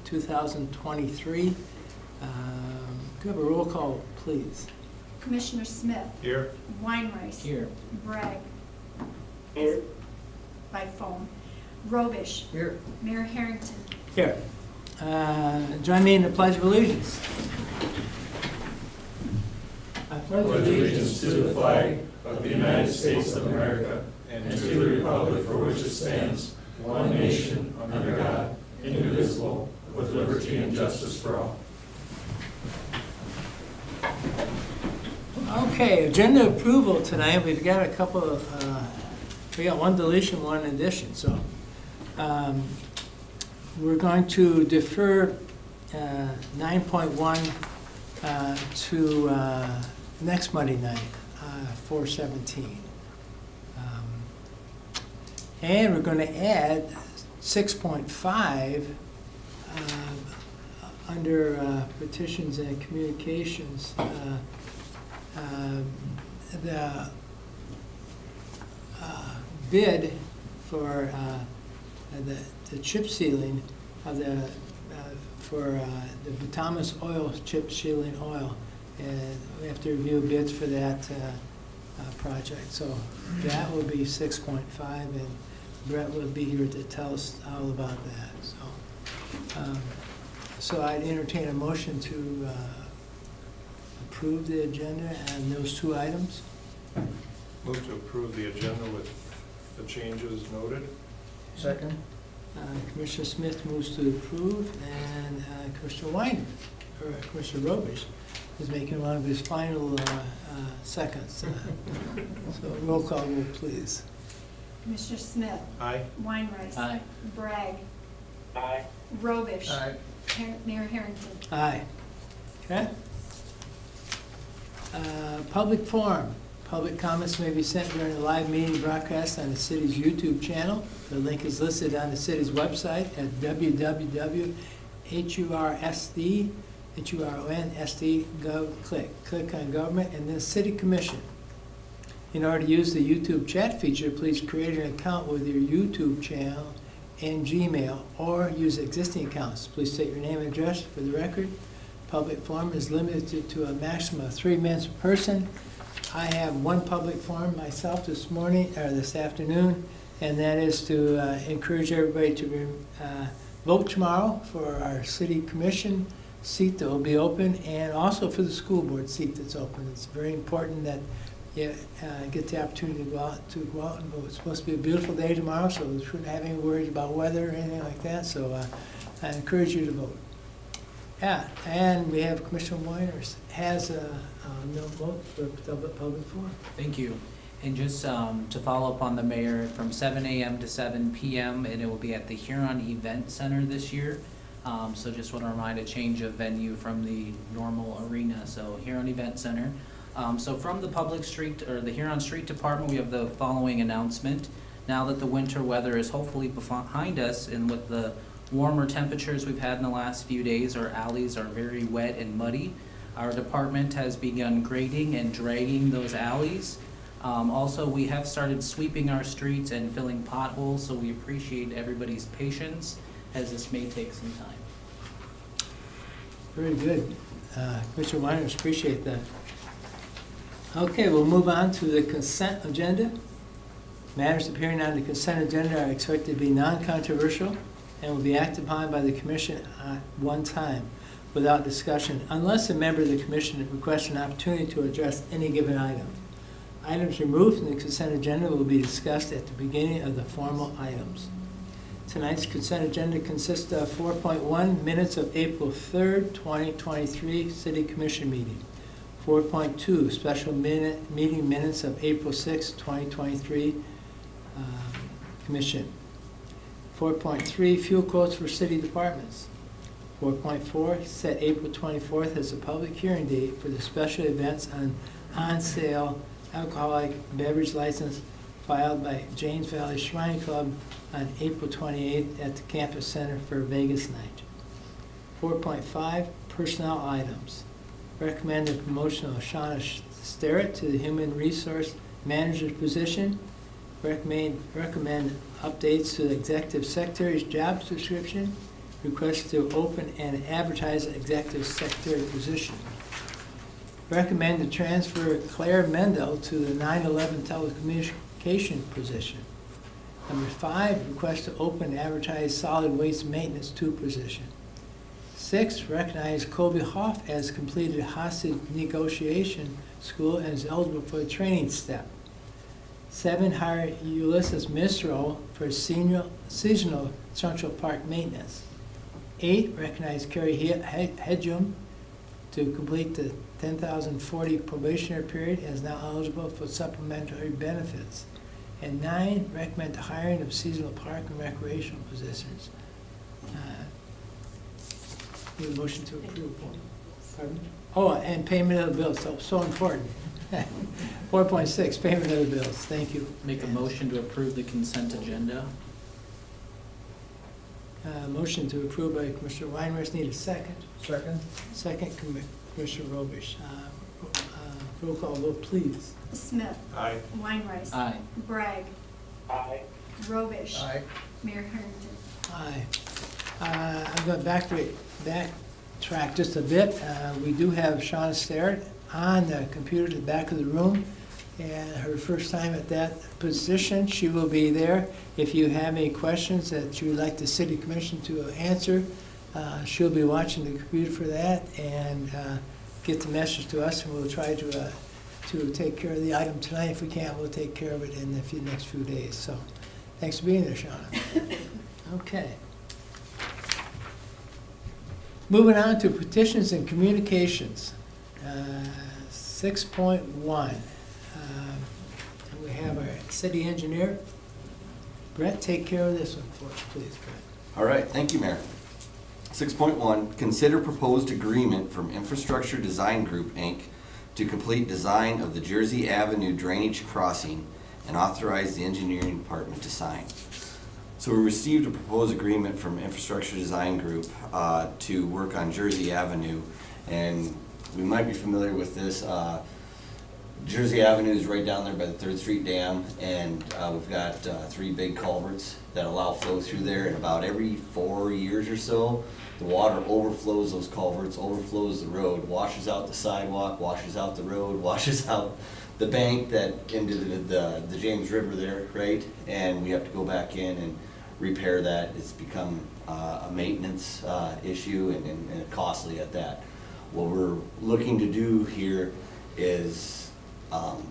2023. Could I have a roll call, please? Commissioner Smith. Here. Weinreich. Here. Bragg. Here. By phone. Robish. Here. Mayor Harrington. Here. Join me in the Pledge of Allegiance. I pledge allegiance to the flag of the United States of America and to the republic for which it stands, one nation, under God, indivisible, with liberty and justice for all. Okay, agenda approval tonight. We've got a couple of, we got one deletion, one addition. So we're going to defer 9.1 to next Monday night, 4/17. And we're going to add 6.5 under petitions and communications. The bid for the chip sealing of the for the Thomas oil chip sealing oil, and we have to review bids for that project. So that will be 6.5, and Brett will be here to tell us all about that. So I'd entertain a motion to approve the agenda and those two items. Move to approve the agenda with the changes noted. Second. Commissioner Smith moves to approve, and Commissioner Weiner, or Commissioner Robish, is making one of his final seconds. So roll call vote, please. Commissioner Smith. Aye. Weinreich. Aye. Bragg. Aye. Robish. Aye. Mayor Harrington. Aye. Okay. Public forum. Public comments may be sent during the live meeting broadcast on the city's YouTube channel. The link is listed on the city's website at www.huron.gov. Click on Government and then City Commission. In order to use the YouTube chat feature, please create an account with your YouTube channel and Gmail, or use existing accounts. Please state your name and address for the record. Public forum is limited to a maximum of 3 minutes per person. I have one public forum myself this morning, or this afternoon, and that is to encourage everybody to vote tomorrow for our city commission seat that will be open, and also for the school board seat that's open. It's very important that you get the opportunity to go out and vote. It's supposed to be a beautiful day tomorrow, so we shouldn't have any worries about weather or anything like that, so I encourage you to vote. Yeah, and we have Commissioner Weiners has a no vote for public forum. Thank you. And just to follow up on the mayor, from 7 a.m. to 7 p.m., and it will be at the Huron Event Center this year. So just want to remind a change of venue from the normal arena. So Huron Event Center. So from the public street, or the Huron Street Department, we have the following announcement. Now that the winter weather is hopefully behind us, and with the warmer temperatures we've had in the last few days, our alleys are very wet and muddy. Our department has begun grading and dragging those alleys. Also, we have started sweeping our streets and filling potholes, so we appreciate everybody's patience as this may take some time. Very good. Commissioner Weiners, appreciate that. Okay, we'll move on to the consent agenda. Matters appearing on the consent agenda are expected to be non-controversial and will be acted upon by the commission at one time without discussion, unless a member of the commission requests an opportunity to address any given item. Items removed from the consent agenda will be discussed at the beginning of the formal items. Tonight's consent agenda consists of 4.1 minutes of April 3rd, 2023 City Commission meeting. 4.2 special meeting minutes of April 6th, 2023 Commission. 4.3 fuel quotes for city departments. 4.4 set April 24th as a public hearing date for the special events on sale alcoholic beverage license filed by James Valley Shrine Club on April 28th at the campus center for Vegas night. 4.5 personnel items. Recommend the promotion of Shauna Sterrett to the Human Resource Manager position. Recommend updates to the Executive Secretary's job description request to open and advertise executive secretary position. Recommend to transfer Claire Mendel to the 9/11 telecommunication position. Number 5, request to open and advertise solid waste maintenance 2 position. 6, recognize Kobe Hoff as completed hostage negotiation school and is eligible for a training step. 7, hire Ulysses Mistro for seasonal Central Park maintenance. 8, recognize Kerry Hedgum to complete the 10,040 probationary period and is now eligible for supplementary benefits. And 9, recommend the hiring of seasonal park and recreational positions. Need a motion to approve. Pardon? Oh, and payment of the bills, so important. 4.6, payment of the bills, thank you. Make a motion to approve the consent agenda. Motion to approve by Commissioner Weinrich, need a second. Second. Second, Commissioner Robish. Roll call vote, please. Smith. Aye. Weinrice. Aye. Bragg. Aye. Robish. Aye. Mayor Harrington. Aye. I'm going to backtrack just a bit. We do have Shauna Starrett on the computer at the back of the room, and her first time at that position. She will be there. If you have any questions that you would like the City Commission to answer, she'll be watching the computer for that and get the message to us, and we'll try to take care of the item tonight. If we can't, we'll take care of it in the next few days. So thanks for being there, Shauna. Okay. Moving on to petitions and communications. 6.1. And we have our city engineer. Brett, take care of this one for us, please, Brett. All right, thank you, Mayor. 6.1, consider proposed agreement from Infrastructure Design Group, Inc. to complete design of the Jersey Avenue drainage crossing and authorize the engineering department to sign. So we received a proposed agreement from Infrastructure Design Group to work on Jersey Avenue, and we might be familiar with this. Jersey Avenue is right down there by the 3rd Street Dam, and we've got 3 big culverts that allow flow through there, and about every 4 years or so, the water overflows those culverts, overflows the road, washes out the sidewalk, washes out the road, washes out the bank that into the James River there, right? And we have to go back in and repair that. It's become a maintenance issue and costly at that. What we're looking to do here is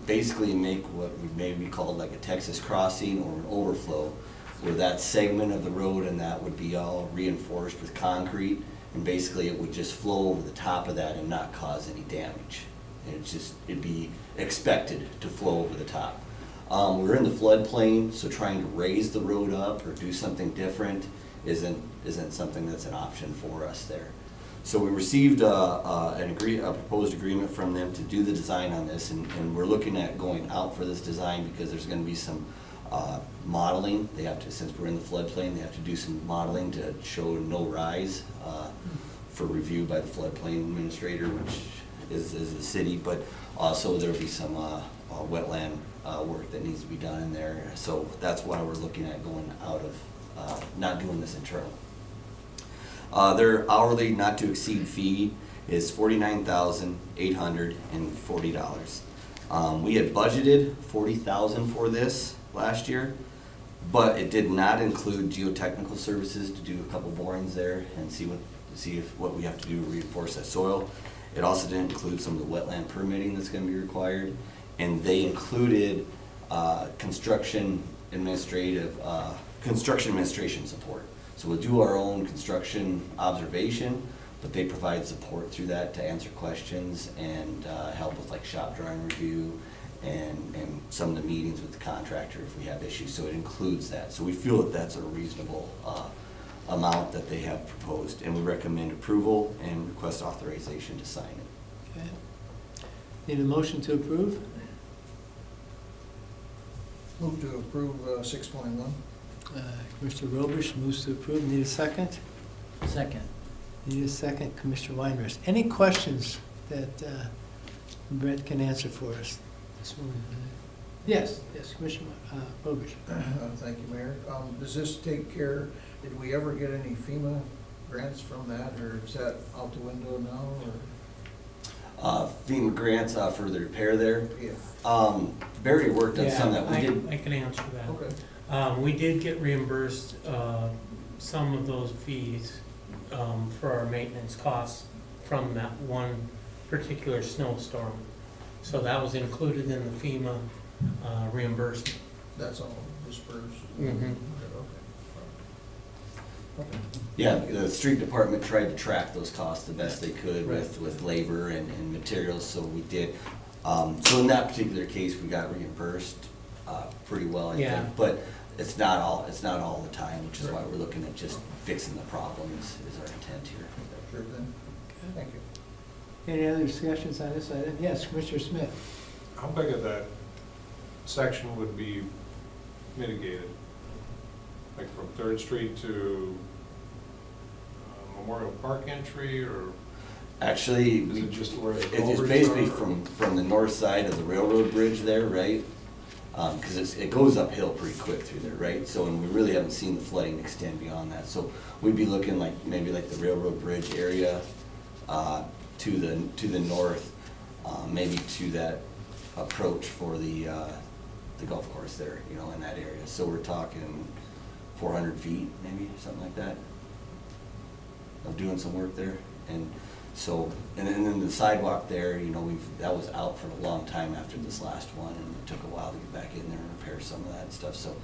basically make what we maybe call like a Texas crossing or an overflow, where that segment of the road and that would be all reinforced with concrete, and basically it would just flow over the top of that and not cause any damage. And it'd be expected to flow over the top. We're in the floodplain, so trying to raise the road up or do something different isn't something that's an option for us there. So we received a proposed agreement from them to do the design on this, and we're looking at going out for this design because there's going to be some modeling. They have to, since we're in the floodplain, they have to do some modeling to show no rise for review by the floodplain administrator, which is the city, but also there'll be some wetland work that needs to be done in there. So that's why we're looking at going out of, not doing this internal. Their hourly not to exceed fee is $49,840. We had budgeted $40,000 for this last year, but it did not include geotechnical services to do a couple borings there and see what we have to do to reinforce that soil. It also didn't include some of the wetland permitting that's going to be required, and they included construction administration support. So we'll do our own construction observation, but they provide support through that to answer questions and help with like shop drawing review and some of the meetings with the contractor if we have issues. So it includes that. So we feel that that's a reasonable amount that they have proposed, and we recommend approval and request authorization to sign it. Okay. Need a motion to approve? Move to approve 6.1. Commissioner Robish moves to approve. Need a second? Second. Need a second, Commissioner Weinrich. Any questions that Brett can answer for us? Yes, Commissioner Robish. Thank you, Mayor. Does this take care, did we ever get any FEMA grants from that, or is that out the window now, or? FEMA grants for the repair there. Yeah. Barry worked on some that we Yeah, did. I can answer that. Okay. We did get reimbursed some of those fees for our maintenance costs from that one particular snowstorm. So that was included in the FEMA reimbursement. That's all dispersed? Mhm. Okay. Yeah, the street department tried to track those costs the best they could Right. with labor and materials, so we did. So in that particular case, we got reimbursed pretty well, I Yeah. think. But it's not all the time, which is why we're looking at just fixing the problem is our intent here. Sure then. Thank you. Any other discussions on this item? Yes, Commissioner Smith. How big of that section would be mitigated? Like from Third Street to Memorial Park entry, or Actually, is it just where the it's culverts basically are? from the north side of the railroad bridge there, right? Because it goes uphill pretty quick through there, right? So, and we really haven't seen the flooding extend beyond that. So we'd be looking like, maybe like the railroad bridge area to the north, maybe to that approach for the golf course there, you know, in that area. So we're talking 400 feet, maybe, something like that, of doing some work there. And so, and then the sidewalk there, you know, that was out for a long time after this last one, and it took a while to get back in there and repair some of that stuff. So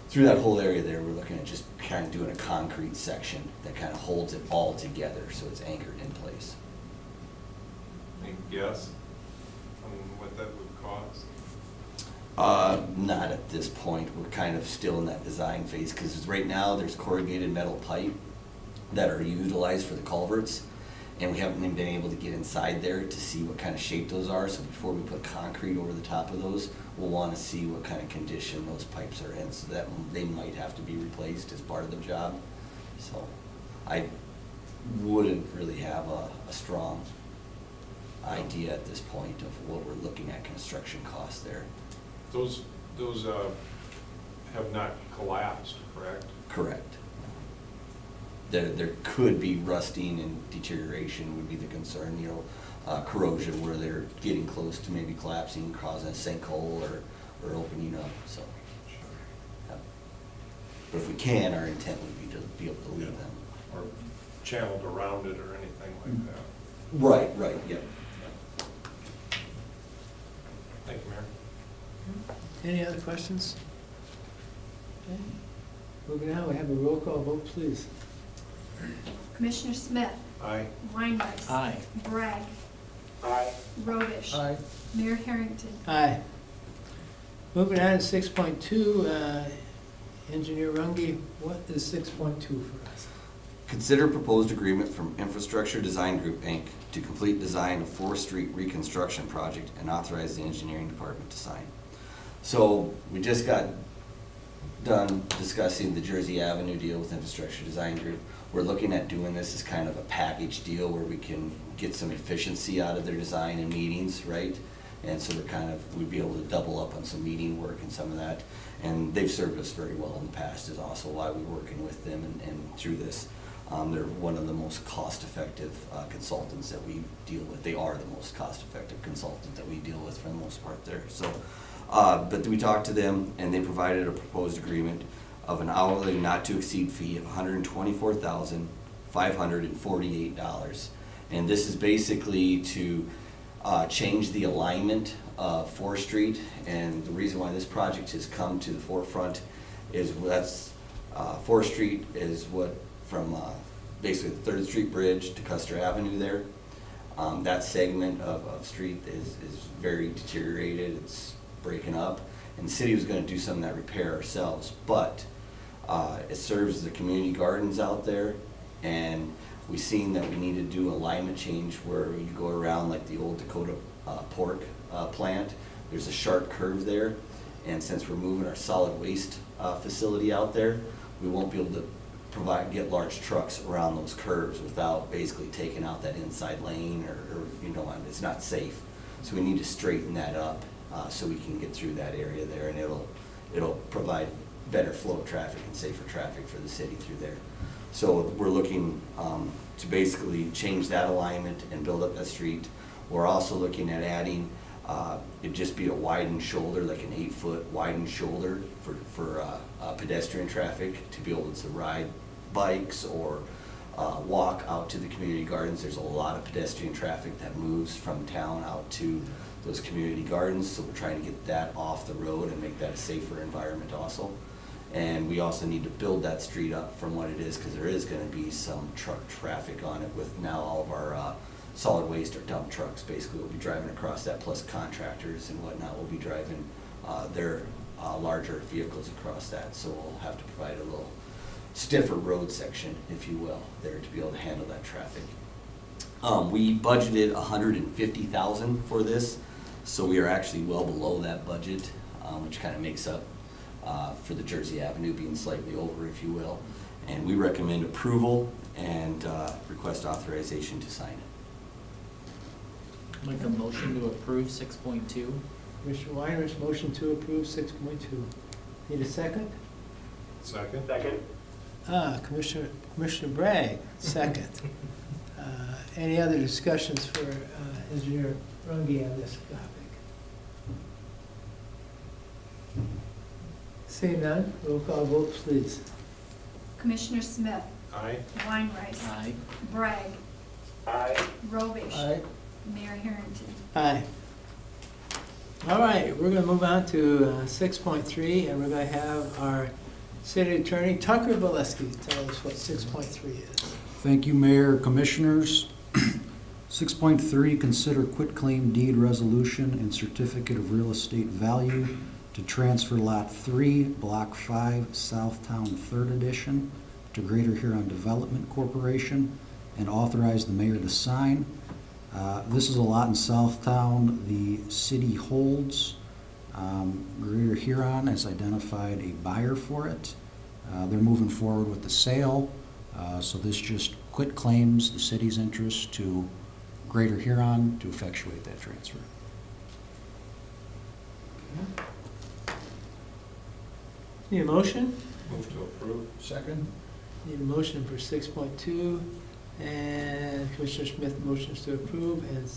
through that whole area there, we're looking at just kind of doing a concrete section that kind of holds it all together, so it's anchored in place. Any guess on what that would cost? Not at this point. We're kind of still in that design phase, because right now there's corrugated metal pipe that are utilized for the culverts, and we haven't even been able to get inside there to see what kind of shape those are. So before we put concrete over the top of those, we'll want to see what kind of condition those pipes are in, so that they might have to be replaced as part of the job. So I wouldn't really have a strong idea at this point of what we're looking at construction costs there. Those have not collapsed, correct? Correct. There could be rusting and deterioration would be the concern, you know, corrosion where they're getting close to maybe collapsing, causing a sinkhole or opening up, so. Yeah. But if we can, our intent would be to be able to leave them. Or channeled around it or anything like that? Right, yep. Thank you, Mayor. Any other questions? Okay. Moving on, we have a roll call vote, please. Commissioner Smith, Aye. Weinrice. Aye. Bragg, Aye. Robish. Aye. Mayor Harrington. Aye. Moving on to 6.2, Engineer Runge, what is 6.2 for us? Consider proposed agreement from Infrastructure Design Group, Inc. to complete design of 4th Street reconstruction project and authorize the engineering department to sign. So we just got done discussing the Jersey Avenue deal with Infrastructure Design Group. We're looking at doing this as kind of a package deal where we can get some efficiency out of their design and meetings, right? And so we'd be able to double up on some meeting work and some of that. And they've served us very well in the past, is also why we're working with them and through this. They're one of the most cost-effective consultants that we deal with. They are the most cost-effective consultant that we deal with for the most part there. So, but we talked to them, and they provided a proposed agreement of an hourly not-to-exceed fee of $124,548. And this is basically to change the alignment of 4th Street. And the reason why this project has come to the forefront is 4th Street is what from basically the 3rd Street Bridge to Custer Avenue there. That segment of street is very deteriorated. It's breaking up. And the city was going to do some of that repair ourselves. But it serves the community gardens out there. And we seen that we needed to do an alignment change where you go around like the old Dakota pork plant. There's a sharp curve there. And since we're moving our solid waste facility out there, we won't be able to get large trucks around those curves without basically taking out that inside lane or you know, it's not safe. So we need to straighten that up so we can get through that area there, and it'll provide better flow of traffic and safer traffic for the city through there. So we're looking to basically change that alignment and build up that street. We're also looking at adding, it'd just be a widened shoulder, like an 8-foot widened shoulder for pedestrian traffic to be able to ride bikes or walk out to the community gardens. There's a lot of pedestrian traffic that moves from town out to those community gardens, so we're trying to get that off the road and make that a safer environment also. And we also need to build that street up from what it is, because there is gonna be some truck traffic on it with now all of our solid waste or dump trucks basically will be driving across that, plus contractors and whatnot will be driving their larger vehicles across that. So we'll have to provide a little stiffer road section, if you will, there to be able to handle that traffic. We budgeted $150,000 for this, so we are actually well below that budget, which kind of makes up for the Jersey Avenue being slightly over, if you will. And we recommend approval and request authorization to sign it. Make a motion to approve 6.2. Commissioner Weiner's motion to approve 6.2. Need a second? Second? Commissioner Bragg, second. Any other discussions for Engineer Runge on this topic? Seeing none, roll call vote, please. Commissioner Smith, Aye. Weinrice, Aye. Bragg, Robish, Aye. Mayor Harrington. Aye. All right, we're gonna move on to 6.3, and we're gonna have our city attorney, Tucker Valesky, tell us what 6.3 is. Thank you, Mayor, Commissioners. 6.3, consider quitclaim deed resolution and certificate of real estate value to transfer Lot 3, Block 5, Southtown 3rd Edition to Greater Huron Development Corporation and authorize the mayor to sign. This is a lot in Southtown the city holds. Greater Huron has identified a buyer for it. They're moving forward with the sale, so this just quit claims the city's interest to Greater Huron to effectuate that transfer. Need a motion? Move to approve. Second? Need a motion for 6.2, and Commissioner Smith motions to approve, and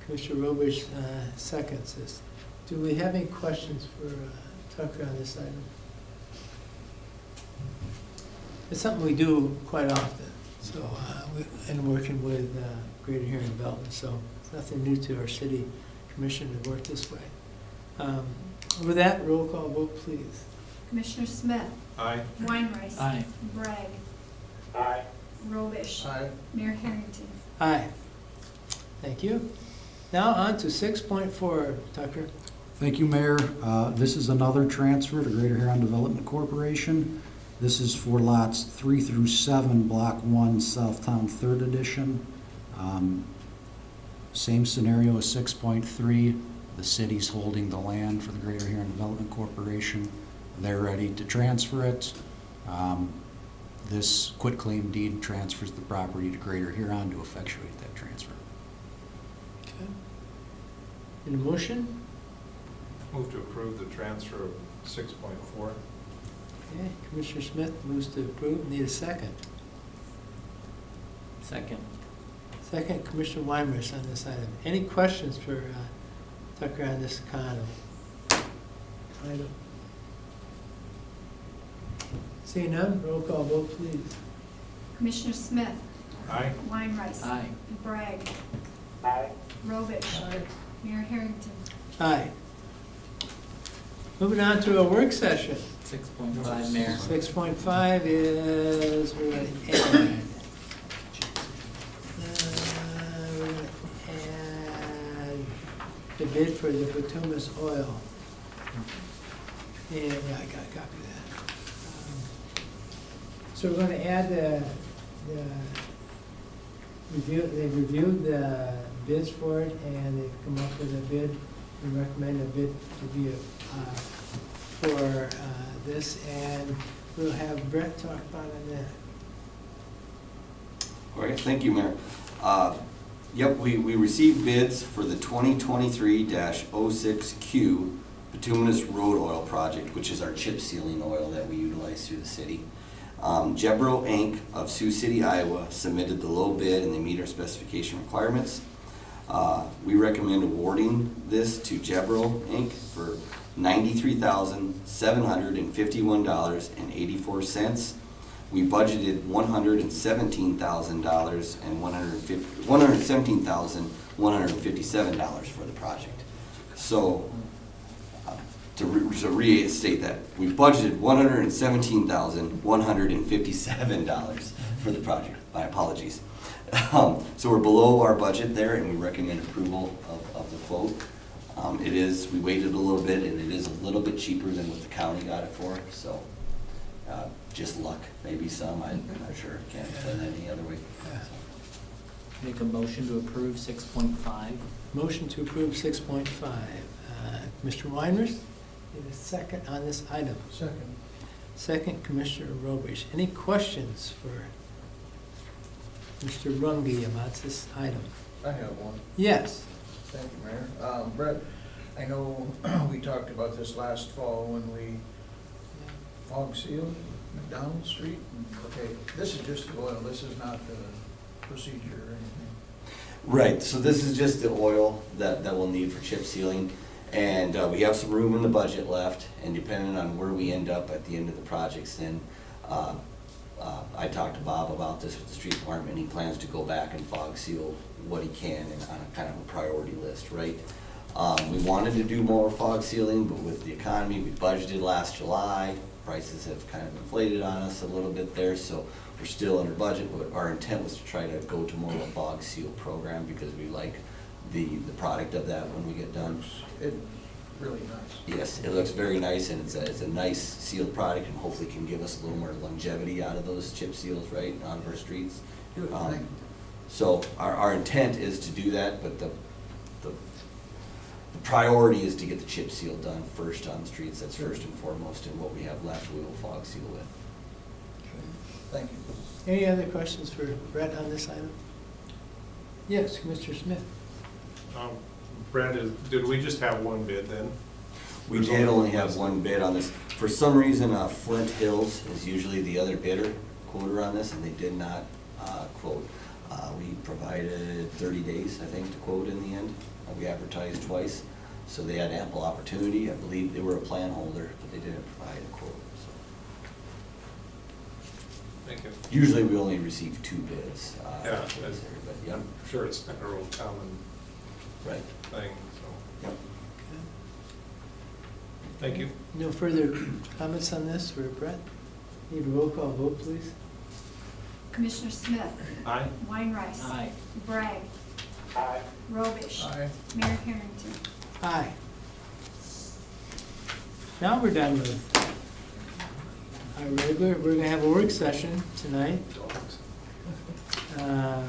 Commissioner Robish seconds this. Do we have any questions for Tucker on this item? It's something we do quite often, so, and working with Greater Huron Development, so it's nothing new to our city commission to work this way. With that, roll call vote, please. Commissioner Smith, Aye. Weinrice, Aye. Bragg, Robish, Aye. Mayor Harrington. Aye. Thank you. Now on to 6.4, Tucker. Thank you, Mayor. This is another transfer to Greater Huron Development Corporation. This is for lots 3 through 7, Block 1, Southtown 3rd Edition. Same scenario as 6.3. The city's holding the land for the Greater Huron Development Corporation. They're ready to transfer it. This quitclaim deed transfers the property to Greater Huron to effectuate that transfer. Okay. Need a motion? Move to approve the transfer of 6.4. Okay, Commissioner Smith moves to approve. Need a second. Second. Second, Commissioner Weimer's on this item. Any questions for Tucker on this item? Seeing none, roll call vote, please. Commissioner Smith, Aye. Weinrice, Aye. Bragg, Robish, Aye. Mayor Harrington. Aye. Moving on to a work session. 6.5, Mayor. 6.5 is, we're going to add, the bid for the bituminous oil. And, yeah, I got a copy of that. So we're going to add they've reviewed the bids for it, and they've come up with a bid, and recommend a bid to be for this, and we'll have Brett talk about it on that. All right, thank you, Mayor. Yep, we received bids for the 2023-06Q bituminous road oil project, which is our chip sealing oil that we utilize through the city. Jebro Inc. of Sioux City, Iowa submitted the low bid and they meet our specification requirements. We recommend awarding this to Jebro Inc. for $93,751.84. We budgeted $117,000 and $117,157 for the project. So, to restate that, we budgeted $117,157 for the project. My apologies. So we're below our budget there, and we recommend approval of the quote. We waited a little bit, and it is a little bit cheaper than what the county got it for, so just luck, maybe some, I'm not sure, can't explain that any other way. Make a motion to approve 6.5. Motion to approve 6.5. Commissioner Weinrich, need a second on this item. Second. Second, Commissioner Robish. Any questions for Mr. Runge about this item? I have one. Yes. Thank you, Mayor. Brett, I know we talked about this last fall when we fog sealed McDonald Street. Okay, this is just the oil, this is not the procedure or anything. Right, so this is just the oil that we'll need for chip sealing. And we have some room in the budget left, and depending on where we end up at the end of the projects, then I talked to Bob about this with the street department, and he plans to go back and fog seal what he can and on a kind of a priority list, right? We wanted to do more fog sealing, but with the economy, we budgeted last July. Prices have kind of inflated on us a little bit there, so we're still under budget, but our intent was to try to go to more of a fog seal program because we like the product of that when we get done. It really nice. Yes, it looks very nice, and it's a nice sealed product, and hopefully can give us a little more longevity out of those chip seals, right, on our streets. Good, thank you. So our intent is to do that, but the priority is to get the chip seal done first on the streets. That's first and foremost, and what we have left, we will fog seal with. Thank you. Any other questions for Brett on this item? Yes, Commissioner Smith. Brad, did we just have one bid then? We did only have one bid on this. For some reason, Flint Hills is usually the other bidder, quoter on this, and they did not quote. We provided 30 days, I think, to quote in the end. We advertised twice, so they had ample opportunity. I believe they were a plan holder, but they didn't provide a quote. So. Thank you. Usually we only receive 2 bids. Yeah, but yeah, I'm sure it's a real common right. thing, so, Yep. thank you. No further comments on this for Brett? Need a roll call vote, please? Commissioner Smith. Aye. Weinreich. Aye. Bragg. Aye. Robish. Aye. Mayor Harrington. Aye. Now we're done with our we're gonna have a work session tonight.